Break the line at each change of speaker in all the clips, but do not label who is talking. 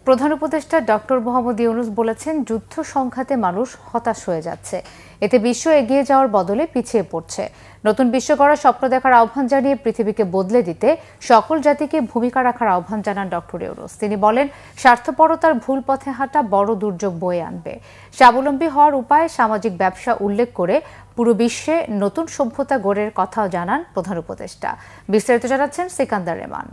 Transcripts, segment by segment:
প্রধান উপদেষ্টা ডক্টর মোহাম্মদ ইউনূস বলেছেন, যুদ্ধ সংঘাতে মানুষ হতাশ হয়ে যাচ্ছে, এতে বিশ্ব এগিয়ে যাওয়ার বদলে পিছিয়ে পড়ছে। নতুন বিশ্ব গড়ার স্বপ্ন দেখার আহ্বান জানিয়ে পৃথিবীকে বদলে দিতে সকল জাতিকে ভূমিকা রাখার আহ্বান জানান ডক্টর ইউনূস। তিনি বলেন, স্বার্থপরতার ভুল পথে হাঁটা বড় দুর্যোগ বয়ে আনবে। স্বাবলম্বী হওয়ার উপায় সামাজিক ব্যবসা উল্লেখ করে পুরো বিশ্বে নতুন সভ্যতা গড়ের কথাও জানান প্রধান উপদেষ্টা। বিস্তারিত জানাচ্ছেন সিকান্দার রেমান।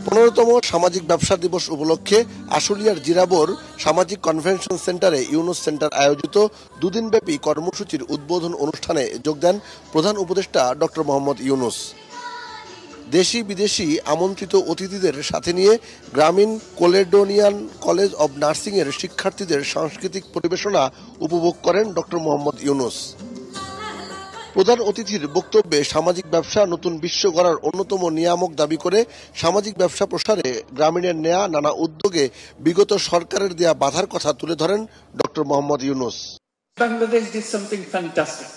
15তম সামাজিক ব্যবসা দিবস উপলক্ষে আশুলিয়ার জিরাবোর সামাজিক কনভেনশন সেন্টারে ইউনূস সেন্টার আয়োজিত দুদিনব্যাপী কর্মসূচির উদ্বোধন অনুষ্ঠানে যোগ দেন প্রধান উপদেষ্টা ডক্টর মোহাম্মদ ইউনূস। দেশি বিদেশি আমন্ত্রিত অতিথিদের সাথে নিয়ে গ্রামীণ কোলেডোনিয়ান কলেজ অব নার্সিং এর শিক্ষার্থীদের সাংস্কৃতিক পরিবেশনা উপভোগ করেন ডক্টর মোহাম্মদ ইউনূস। প্রধান অতিথির বক্তব্যে সামাজিক ব্যবসা নতুন বিশ্ব গড়ার অন্যতম নিয়ামক দাবি করে সামাজিক ব্যবসা প্রসারে গ্রামীণের নেয়া নানা উদ্যোগে বিগত সরকারের দেয়া বাধার কথা তুলে ধরেন doctor Mohammad Yunus.
Bangladesh did something fantastic.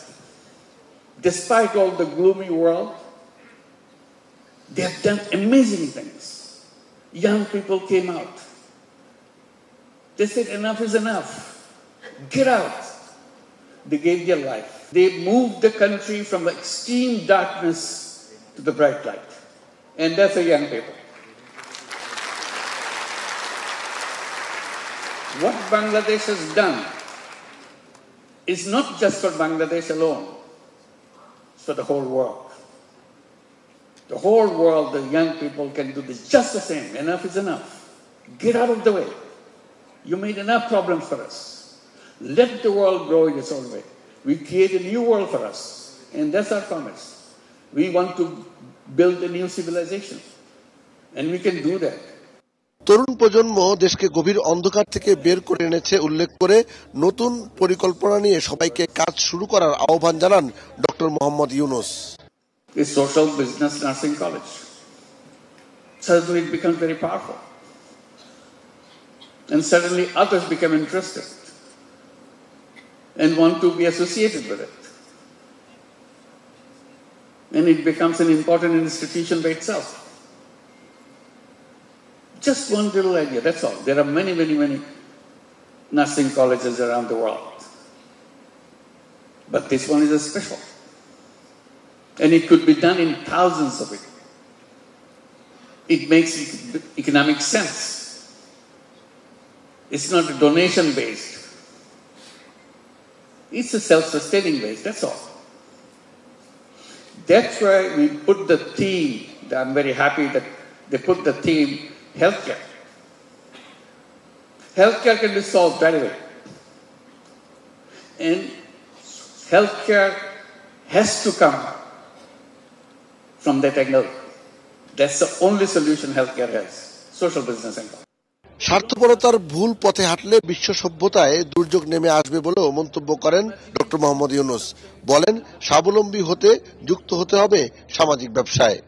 Despite all the gloomy world, they have done amazing things. Young people came out. They said enough is enough. Get out. They gave their life. They moved the country from extreme darkness to the bright light. And that's the young people. What Bangladesh has done is not just for Bangladesh alone, it's for the whole world. The whole world, the young people can do this just the same. Enough is enough. Get out of the way. You made enough problems for us. Let the world grow in its own way. We create a new world for us, and that's our promise. We want to build a new civilization, and we can do that.
তরুণ প্রজন্ম দেশকে গভীর অন্ধকার থেকে বের করে এনেছে উল্লেখ করে নতুন পরিকল্পনা নিয়ে সবাইকে কাজ শুরু করার আহ্বান জানান doctor Mohammad Yunus.
The social business nursing college. Suddenly it becomes very powerful, and suddenly others become interested and want to be associated with it. And it becomes an important institution by itself. Just one little idea, that's all. There are many, many, many nursing colleges around the world. But this one is a special. And it could be done in thousands of it. It makes economic sense. It's not donation-based. It's a self-sustaining base, that's all. That's why we put the theme, I'm very happy that they put the theme, healthcare. Healthcare can be solved right away. And healthcare has to come from that angle. That's the only solution healthcare has, social business angle.
স্বার্থপরতার ভুল পথে হাঁটলে বিশ্ব সভ্যতায় দুর্যোগ নেমে আসবে বলেও মন্তব্য করেন ডক্টর মোহাম্মদ ইউনূস। বলেন, স্বাবলম্বী হতে যুক্ত হতে হবে সামাজিক ব্যবসায়।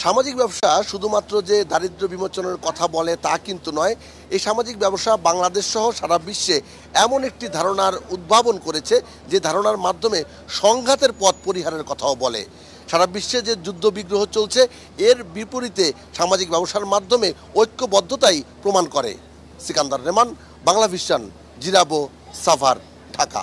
সামাজিক ব্যবসা শুধুমাত্র যে দারিদ্র্য বিমোচনের কথা বলে তা কিন্তু নয়। এই সামাজিক ব্যবসা বাংলাদেশ সহ সারা বিশ্বে এমন একটি ধারণার উদ্ভাবন করেছে যে ধারণার মাধ্যমে সংঘাতের পথ পরিহারের কথাও বলে। সারা বিশ্বে যে যুদ্ধ বিগ্রহ চলছে এর বিপরীতে সামাজিক ব্যবসার মাধ্যমে ঐক্যবদ্ধতাই প্রমাণ করে। সিকান্দার রেমান, বাংলা ভিশন, জিরাবো, সাভার, ঢাকা।